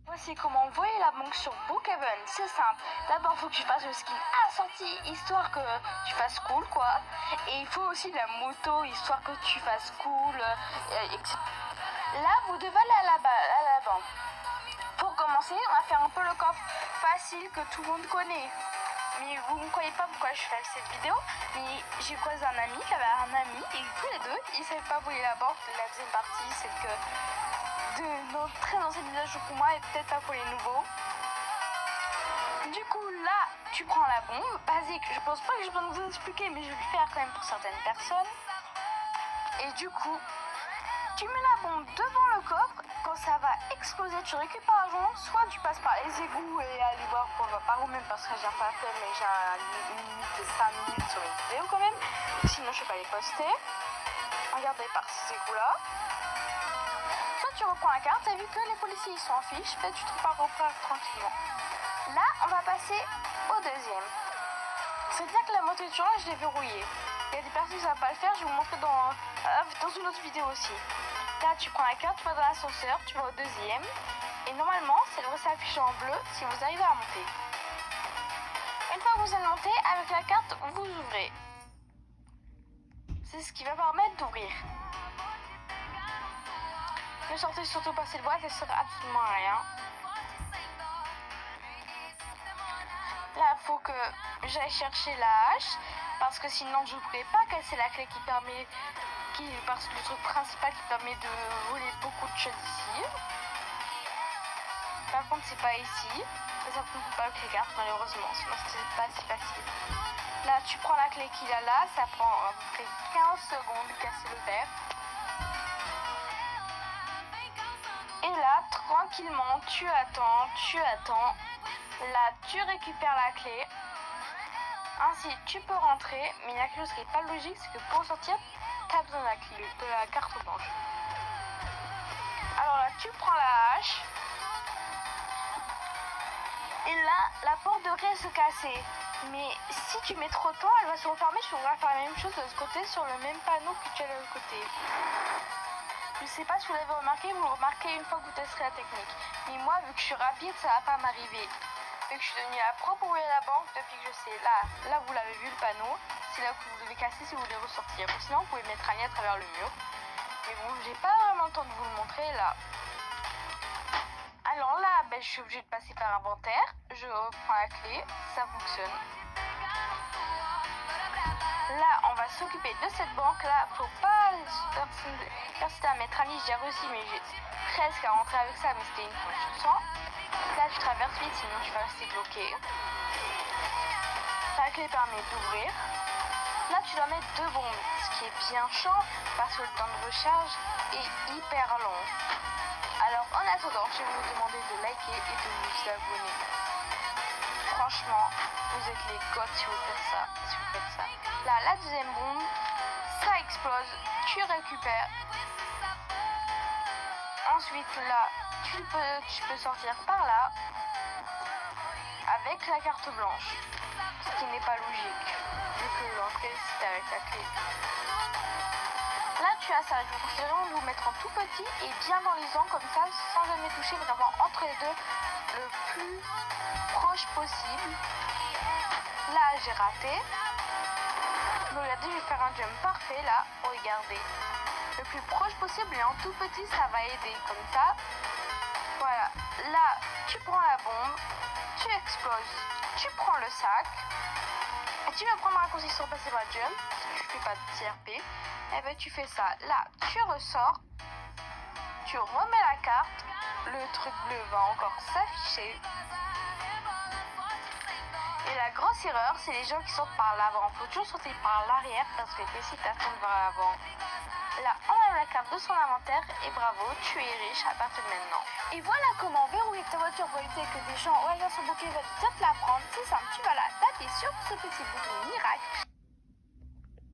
Voici comment envoyer la banque sur Brookhaven. C'est simple. D'abord, il faut que tu fasses le skin assorti, histoire que tu fasses cool, quoi. Et il faut aussi la moto, histoire que tu fasses cool, etc. Là, vous devez aller à la banque. Pour commencer, on va faire un peu le coffre facile que tout le monde connaît. Mais vous ne croyez pas pourquoi je fais cette vidéo, mais j'ai croisé un ami qui avait un ami, et tous les deux, ils ne savaient pas où est la banque. La deuxième partie, c'est que de notre très ancienne vidéo pour moi et peut-être pas pour les nouveaux. Du coup, là, tu prends la bombe basique. Je pense pas que je peux vous expliquer, mais je vais le faire quand même pour certaines personnes. Et du coup, tu mets la bombe devant le coffre. Quand ça va exploser, tu récupères l'argent. Soit tu passes par les égouts et aller voir pour par ou même parce que j'ai pas fait, mais j'ai une limite de 5 minutes sur une vidéo quand même. Sinon, je vais pas les poster. Regardez par ces égouts-là. Soit tu reprends la carte, t'as vu que les policiers ils sont en fiche, tu te repars tranquillement. Là, on va passer au deuxième. C'est bien que la moto est toujours là, je l'ai verrouillée. Il y a des personnes qui ne savent pas le faire, je vais vous montrer dans une autre vidéo aussi. Là, tu prends la carte, tu vas dans l'ascenseur, tu vas au deuxième. Et normalement, ça devrait s'afficher en bleu si vous arrivez à monter. Une fois que vous allez monter, avec la carte, vous ouvrez. C'est ce qui va permettre d'ouvrir. Ne sortez surtout pas cette boîte, elle ne sert absolument à rien. Là, il faut que j'aille chercher la hache, parce que sinon je ne pourrais pas casser la clé parce que le truc principal qui permet de voler beaucoup de choses ici. Par contre, c'est pas ici. Ça ne peut pas avec les cartes, malheureusement, sinon c'est pas si facile. Là, tu prends la clé qu'il a là, ça prend à peu près 15 secondes de casser le verre. Et là, tranquillement, tu attends. Là, tu récupères la clé. Ainsi, tu peux rentrer, mais la clé, ce qui n'est pas logique, c'est que pour sortir, tu as besoin de la clé, de la carte blanche. Alors là, tu prends la hache. Et là, la porte devrait se casser. Mais si tu mets trop de temps, elle va se refermer. Tu devras faire la même chose de l'autre côté sur le même panneau que tu as de l'autre côté. Je ne sais pas si vous l'avez remarqué, vous le remarquez une fois que vous testerez la technique. Mais moi, vu que je suis rapide, ça ne va pas m'arriver. Vu que je suis devenue la propre ouvrier de la banque depuis que je sais. Là vous l'avez vu le panneau, c'est là que vous devez casser si vous voulez ressortir. Ou sinon vous pouvez mettre un lien à travers le mur. Mais bon, j'ai pas vraiment le temps de vous le montrer là. Alors là, je suis obligée de passer par inventaire. Je reprends la clé, ça fonctionne. Là, on va s'occuper de cette banque là. Faut pas persiter à mettre un lit, j'ai réussi, mais j'ai presque à rentrer avec ça, mais c'était une chanson. Là, tu traverses vite, sinon tu vas rester bloqué. La clé permet d'ouvrir. Là, tu dois mettre 2 bombes, ce qui est bien chiant parce que le temps de recharge est hyper long. Alors, en attendant, je vais vous demander de liker et de vous abonner. Franchement, vous êtes les gods si vous faites ça. Là, la deuxième bombe, ça explose, tu récupères. Ensuite, là, tu peux sortir par là avec la carte blanche, ce qui n'est pas logique, vu que l'entrée c'est avec la clé. Là, tu as ça, je vous conseille vraiment de vous mettre en tout petit et bien dans les angles comme ça, sans jamais toucher, vraiment entre les deux, le plus proche possible. Là, j'ai raté. Regardez, je vais faire un jump parfait là, regardez. Le plus proche possible et en tout petit, ça va aider comme ça. Voilà, là tu prends la bombe, tu exploses, tu prends le sac et tu vas prendre un raccourci pour passer par le jump. Si tu fais pas de TRP, et ben tu fais ça. Là tu ressors, tu remets la carte, le truc bleu va encore s'afficher. Et la grosse erreur, c'est les gens qui sortent par l'avant. Faut toujours sortir par l'arrière parce que les sites attendent vers l'avant. Là, on a la carte de son inventaire et bravo, tu es riche à partir de maintenant. Et voilà comment verrouiller ta voiture pour éviter que des gens au hasard sur Brookhaven veulent te la prendre. C'est simple, tu vas là taper sur ce petit bouton miracle